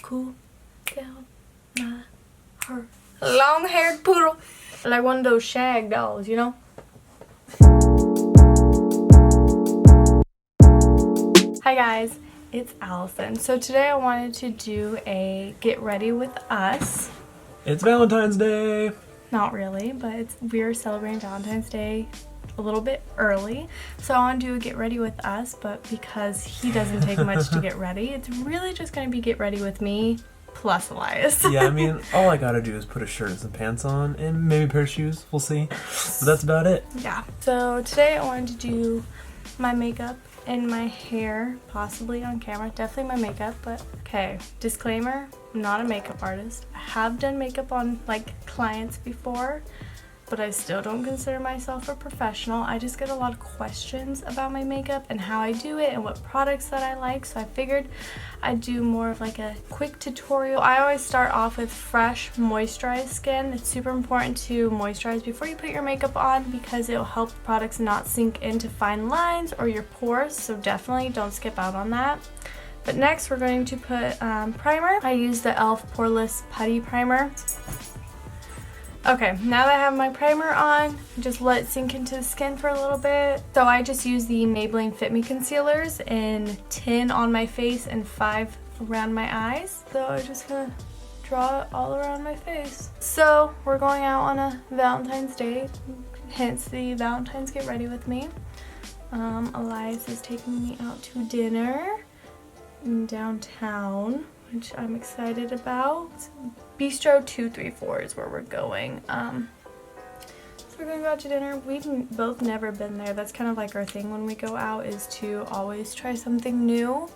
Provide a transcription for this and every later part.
cool down my heart. Long-haired poodle. Like one of those shag dolls, you know? Hi guys, it's Allison. So today I wanted to do a get ready with us. It's Valentine's Day! Not really, but we're celebrating Valentine's Day a little bit early. So I want to do a get ready with us, but because he doesn't take much to get ready, it's really just going to be get ready with me plus Elias. Yeah, I mean, all I gotta do is put a shirt and some pants on and maybe a pair of shoes. We'll see. But that's about it. Yeah. So today I wanted to do my makeup and my hair, possibly on camera. Definitely my makeup, but okay. Disclaimer, I'm not a makeup artist. I have done makeup on like clients before, but I still don't consider myself a professional. I just get a lot of questions about my makeup and how I do it and what products that I like, so I figured I'd do more of like a quick tutorial. I always start off with fresh, moisturized skin. It's super important to moisturize before you put your makeup on because it'll help the products not sink into fine lines or your pores, so definitely don't skip out on that. But next we're going to put primer. I use the e.l.f. Poreless Putty Primer. Okay, now that I have my primer on, just let it sink into the skin for a little bit. So I just use the Maybelline Fit Me concealers in 10 on my face and 5 around my eyes. So I'm just gonna draw it all around my face. So we're going out on a Valentine's Day, hence the Valentine's Get Ready With Me. Elias is taking me out to dinner in downtown, which I'm excited about. Bistro 234 is where we're going. So we're going to go out to dinner. We've both never been there. That's kind of like our thing when we go out, is to always try something new.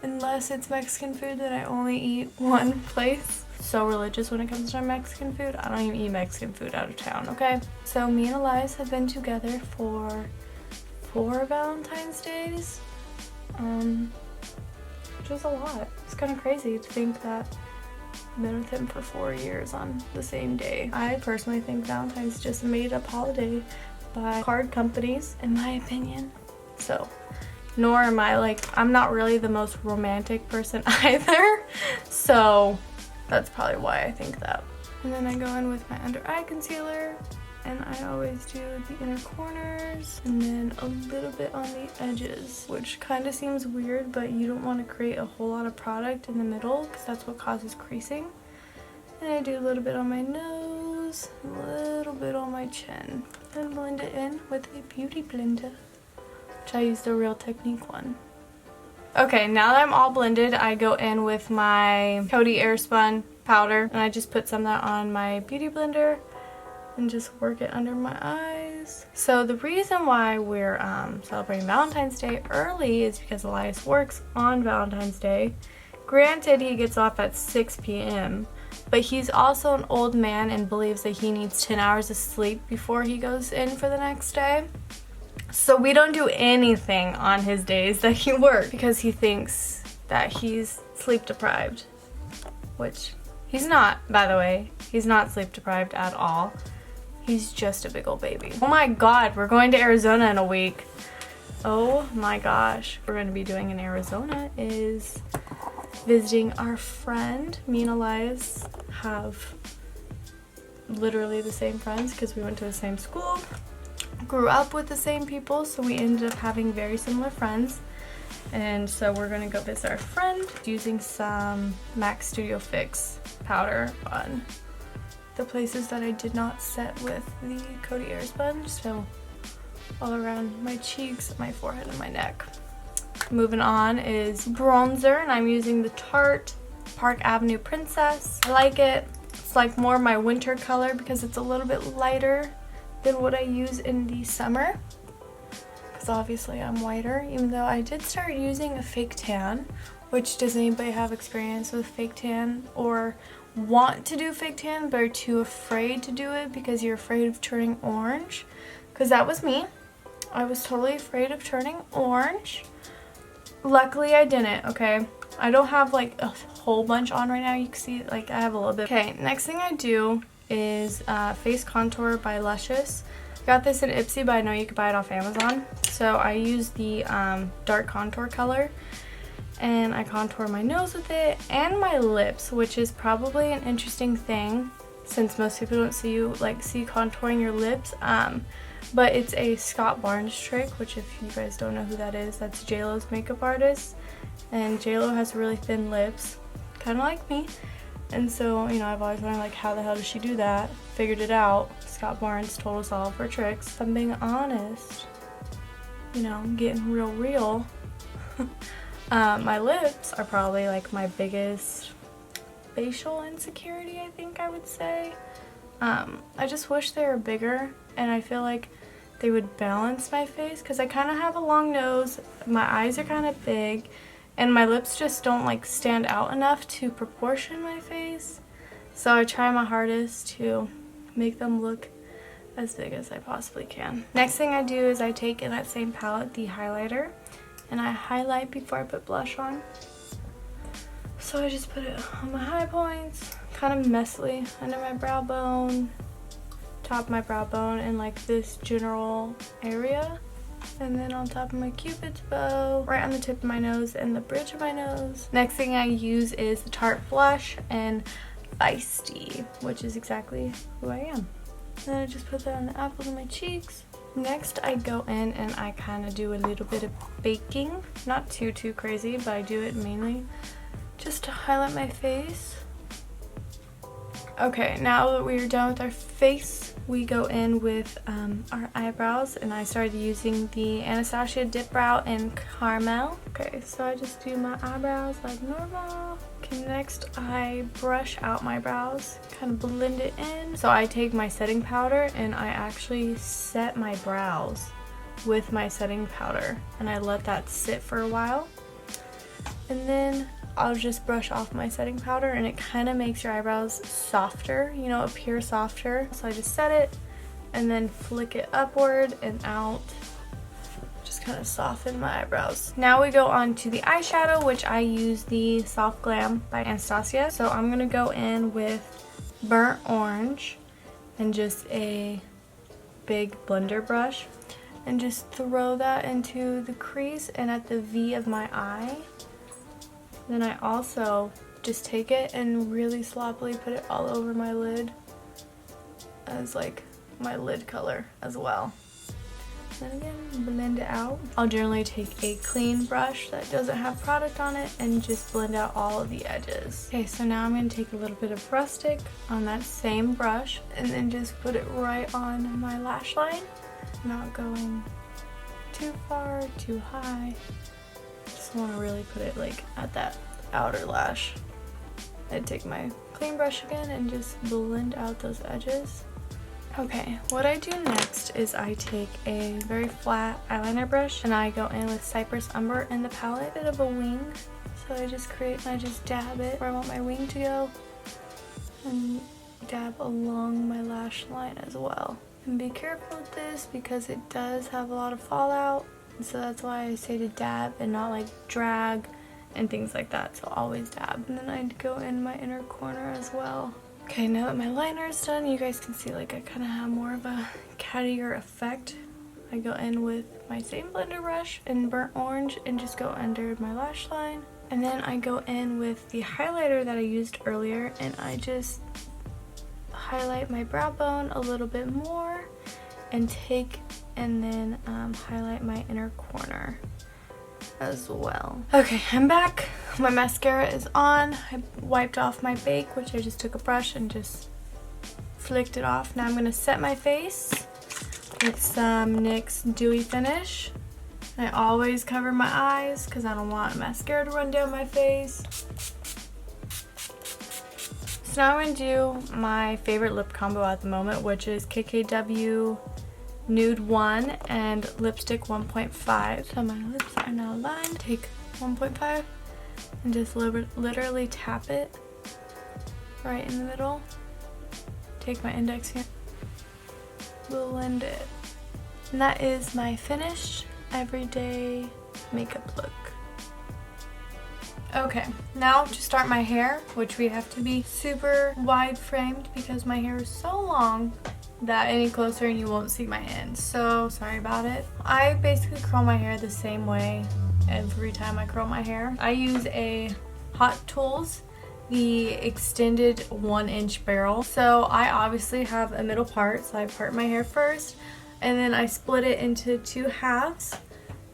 Unless it's Mexican food, then I only eat one place. So religious when it comes to Mexican food. I don't even eat Mexican food out of town, okay? So me and Elias have been together for 4 Valentine's Days. Which is a lot. It's kind of crazy to think that I've been with him for 4 years on the same day. I personally think Valentine's is just a made-up holiday by card companies, in my opinion. So, nor am I I'm not really the most romantic person either. So, that's probably why I think that. And then I go in with my under eye concealer. And I always do the inner corners and then a little bit on the edges, which kind of seems weird, but you don't want to create a whole lot of product in the middle because that's what causes creasing. And I do a little bit on my nose, a little bit on my chin, and blend it in with a beauty blender, which I use the Real Technique one. Okay, now that I'm all blended, I go in with my Coty Airspun powder, and I just put some of that on my beauty blender and just work it under my eyes. So the reason why we're celebrating Valentine's Day early is because Elias works on Valentine's Day. Granted, he gets off at 6 p.m., but he's also an old man and believes that he needs 10 hours of sleep before he goes in for the next day. So we don't do anything on his days that he works because he thinks that he's sleep deprived, which he's not, by the way. He's not sleep deprived at all. He's just a big old baby. Oh my god, we're going to Arizona in a week. Oh my gosh. What we're going to be doing in Arizona is visiting our friend. Me and Elias have literally the same friends because we went to the same school, grew up with the same people, so we ended up having very similar friends. And so we're going to go visit our friend using some MAC Studio Fix powder on the places that I did not set with the Coty Airspun, so all around my cheeks, my forehead, and my neck. Moving on is bronzer, and I'm using the Tarte Park Avenue Princess. I like it. It's like more my winter color because it's a little bit lighter than what I use in the summer. Because obviously I'm whiter, even though I did start using a fake tan. Which, does anybody have experience with fake tan or want to do fake tan but are too afraid to do it because you're afraid of turning orange? Because that was me. I was totally afraid of turning orange. Luckily I didn't, okay? I don't have like a whole bunch on right now. You can see I have a little bit. Okay, next thing I do is face contour by Luscious. Got this in Ipsy, but I know you can buy it off Amazon. So I use the dark contour color. and I contour my nose with it and my lips, which is probably an interesting thing since most people don't see you see contouring your lips. But it's a Scott Barnes trick, which if you guys don't know who that is, that's JLo's makeup artist. And JLo has really thin lips, kind of like me. And so, you know, I've always wondered, like, how the hell does she do that? Figured it out. Scott Barnes told us all of her tricks. If I'm being honest, you know, I'm getting real. My lips are probably like my biggest facial insecurity, I think I would say. I just wish they were bigger, and I feel like they would balance my face because I kind of have a long nose, my eyes are kind of big, and my lips just don't like stand out enough to proportion my face. So I try my hardest to make them look as big as I possibly can. Next thing I do is I take in that same palette the highlighter, and I highlight before I put blush on. So I just put it on my high points, kind of messily under my brow bone, top of my brow bone, and like this general area. And then on top of my cupid's bow, right on the tip of my nose and the bridge of my nose. Next thing I use is the Tarte blush and Feisty, which is exactly who I am. Then I just put that on the apples of my cheeks. Next I go in and I kind of do a little bit of baking. Not too crazy, but I do it mainly just to highlight my face. Okay, now that we're done with our face, we go in with our eyebrows, and I started using the Anastasia Dip Brow in Caramel. Okay, so I just do my eyebrows like normal. Okay, next I brush out my brows, kind of blend it in. So I take my setting powder and I actually set my brows with my setting powder, and I let that sit for a while. And then I'll just brush off my setting powder, and it kind of makes your eyebrows softer, you know, appear softer. So I just set it and then flick it upward and out, just kind of soften my eyebrows. Now we go on to the eyeshadow, which I use the Soft Glam by Anastasia. So I'm gonna go in with Burnt Orange and just a big blender brush and just throw that into the crease and at the V of my eye. Then I also just take it and really sloppily put it all over my lid as like my lid color as well. Then again, blend it out. I'll generally take a clean brush that doesn't have product on it and just blend out all of the edges. Okay, so now I'm going to take a little bit of Rustic on that same brush and then just put it right on my lash line. Not going too far, too high. Just want to really put it like at that outer lash. I'd take my clean brush again and just blend out those edges. Okay, what I do next is I take a very flat eyeliner brush and I go in with Cypress Umber in the palette, a bit of a wing. So I just dab it where I want my wing to go and dab along my lash line as well. And be careful with this because it does have a lot of fallout. So that's why I say to dab and not like drag and things like that. So always dab. And then I'd go in my inner corner as well. Okay, now that my liner is done, you guys can see like I kind of have more of a cattier effect. I go in with my same blender brush in Burnt Orange and just go under my lash line. And then I go in with the highlighter that I used earlier and I just highlight my brow bone a little bit more and then highlight my inner corner as well. Okay, I'm back. My mascara is on. I wiped off my bake, which I just took a brush and just flicked it off. Now I'm going to set my face with some NYX Dewy Finish. I always cover my eyes because I don't want mascara to run down my face. So now I'm going to do my favorite lip combo at the moment, which is KKW Nude 1 and Lipstick 1.5. So my lips are now lined. Take 1.5 and just literally tap it right in the middle. Take my index here, blend it. And that is my finished everyday makeup look. Okay, now to start my hair, which we have to be super wide framed because my hair is so long that any closer and you won't see my ends. So sorry about it. I basically curl my hair the same way every time I curl my hair. I use a Hot Tools, the extended 1-inch barrel. So I obviously have a middle part, so I part my hair first, and then I split it into 2 halves,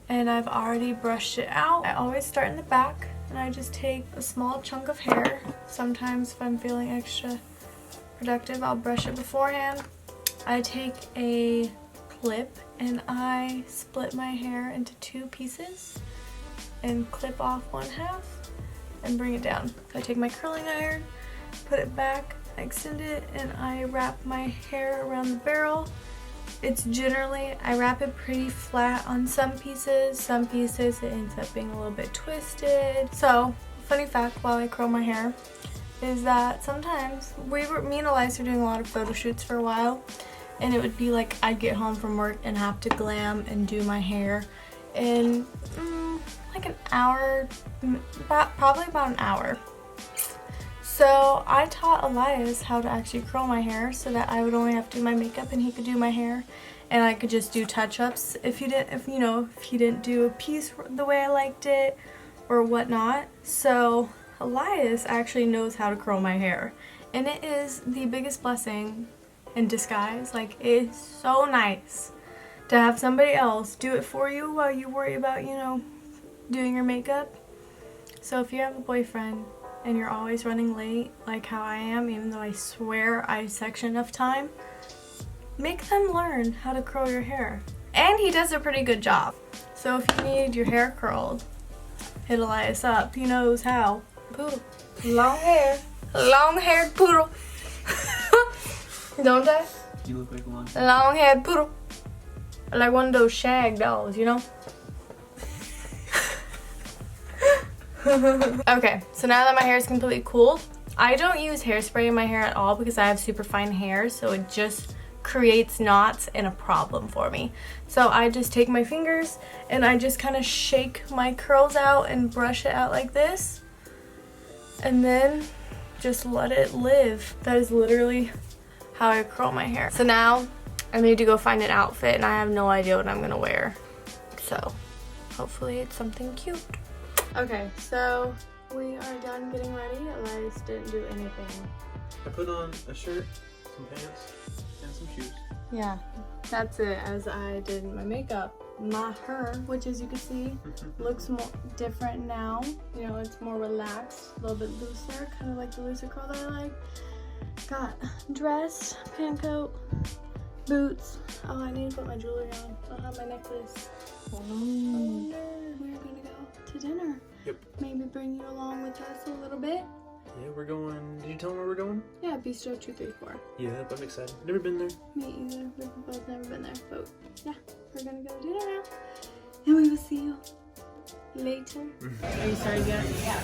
and I've already brushed it out. I always start in the back, and I just take a small chunk of hair. Sometimes if I'm feeling extra productive, I'll brush it beforehand. I take a clip and I split my hair into 2 pieces and clip off 1 half and bring it down. So I take my curling iron, put it back, I extend it, and I wrap my hair around the barrel. It's generally, I wrap it pretty flat on some pieces it ends up being a little bit twisted. So, funny fact while I curl my hair is that sometimes me and Elias were doing a lot of photo shoots for a while, and it would be like I'd get home from work and have to glam and do my hair in like an hour, probably about an hour. So I taught Elias how to actually curl my hair so that I would only have to do my makeup and he could do my hair, and I could just do touch-ups if he didn't do a piece the way I liked it or whatnot. So Elias actually knows how to curl my hair, and it is the biggest blessing in disguise. Like, it's so nice to have somebody else do it for you while you worry about, doing your makeup. So if you have a boyfriend and you're always running late like how I am, even though I swear I section enough time, make them learn how to curl your hair. And he does a pretty good job. So if you need your hair curled, hit Elias up. He knows how. Poodle. Long hair. Long-haired poodle. Don't I? You look like one. Long-haired poodle. Like one of those shag dolls, Okay, so now that my hair is completely cooled, I don't use hairspray in my hair at all because I have super fine hair, so it just creates knots and a problem for me. So I just take my fingers and I just kind of shake my curls out and brush it out like this, and then just let it live. That is literally how I curl my hair. So now I need to go find an outfit, and I have no idea what I'm gonna wear. So hopefully it's something cute. Okay, so we are done getting ready. Elias didn't do anything. I put on a shirt, some pants, and some shoes. Yeah, that's it, as I did my makeup. My hair, which as you can see, looks more different now. It's more relaxed, a little bit looser, kind of like the looser curl that I like. Got dress, pancoat, boots. Oh, I need to put my jewelry on. I'll have my necklace. Oh no, we're gonna go to dinner. Yep. Maybe bring you along with us a little bit. Yeah, we're going. Did you tell them where we're going? Yeah, Bistro 234. Yeah, I'm excited. Never been there. Me either. We've both never been there. But yeah, we're gonna go to dinner now. And we will see you later. Are you started yet? Yeah.